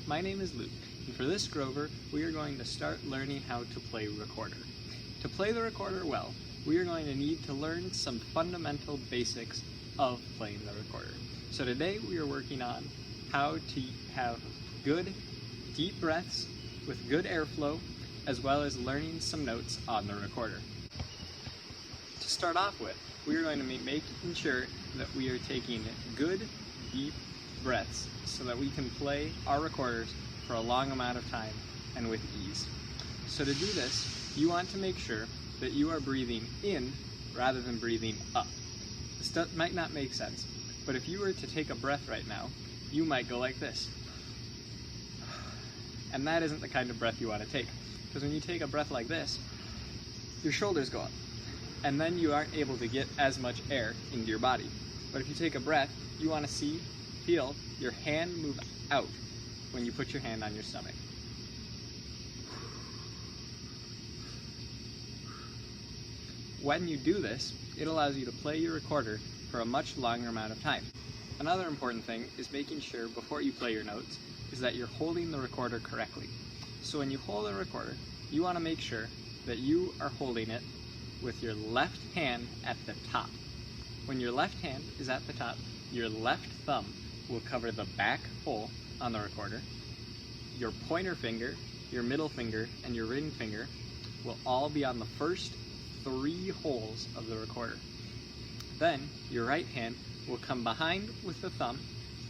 my name is Luke, and for this Grover, we are going to start learning how to play recorder. To play the recorder well, we are going to need to learn some fundamental basics of playing the recorder. So today we are working on how to have good, deep breaths with good airflow, as well as learning some notes on the recorder. To start off with, we are going to be making sure that we are taking good, deep breaths so that we can play our recorders for a long amount of time and with ease. So to do this, you want to make sure that you are breathing in rather than breathing up. This might not make sense, but if you were to take a breath right now, you might go like this. And that isn't the kind of breath you want to take, because when you take a breath like this, your shoulders go up, and then you aren't able to get as much air into your body. But if you take a breath, you want to feel your hand move out when you put your hand on your stomach. When you do this, it allows you to play your recorder for a much longer amount of time. Another important thing is making sure before you play your notes is that you're holding the recorder correctly. So when you hold the recorder, you want to make sure that you are holding it with your left hand at the top. When your left hand is at the top, your left thumb will cover the back hole on the recorder. Your pointer finger, your middle finger, and your ring finger will all be on the first 3 holes of the recorder. Then your right hand will come behind with the thumb,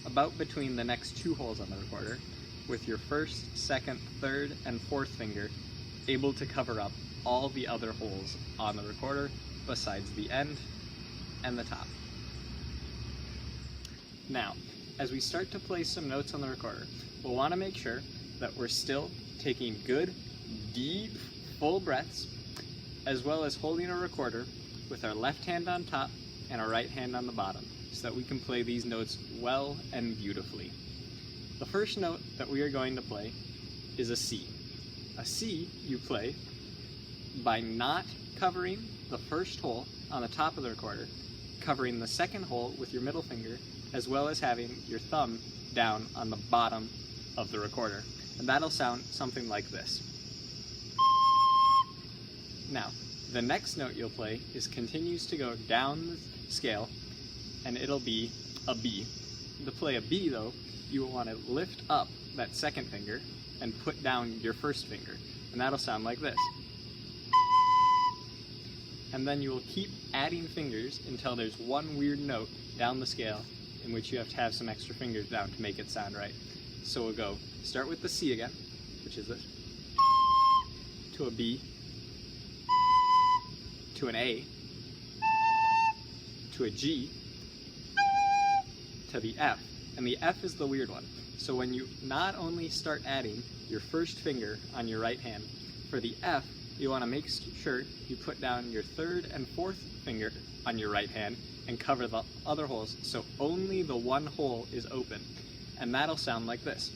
about between the next 2 holes on the recorder, with your first, second, third, and fourth finger able to cover up all the other holes on the recorder besides the end and the top. Now, as we start to play some notes on the recorder, we'll want to make sure that we're still taking good, deep, full breaths, as well as holding our recorder with our left hand on top and our right hand on the bottom, so that we can play these notes well and beautifully. The first note that we are going to play is a C. A C you play by not covering the first hole on the top of the recorder, covering the second hole with your middle finger, as well as having your thumb down on the bottom of the recorder. And that'll sound something like this. Now, the next note you'll play continues to go down the scale, and it'll be a B. To play a B though, you will want to lift up that second finger and put down your first finger, and that'll sound like this. And then you will keep adding fingers until there's one weird note down the scale in which you have to have some extra fingers down to make it sound right. So we'll go, start with the C again, which is this, to a B, to an A, to a G, to the F. And the F is the weird one. So when you not only start adding your first finger on your right hand, for the F, you want to make sure you put down your third and fourth finger on your right hand and cover the other holes, so only the one hole is open. And that'll sound like this.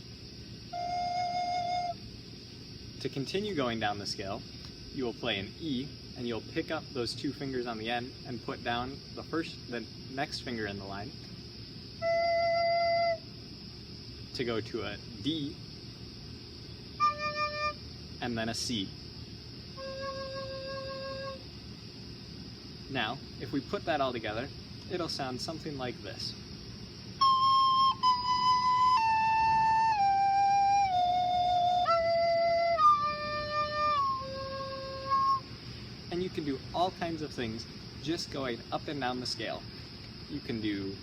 To continue going down the scale, you will play an E, and you'll pick up those 2 fingers on the end and put down the next finger in the line to go to a D, and then a C. Now, if we put that all together, it'll sound something like this. And you can do all kinds of things just going up and down the scale. You can do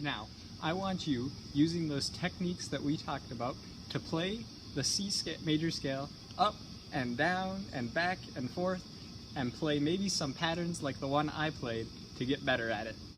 Now, I want you, using those techniques that we talked about, to play the C major scale up and down and back and forth, and play maybe some patterns like the one I played to get better at it.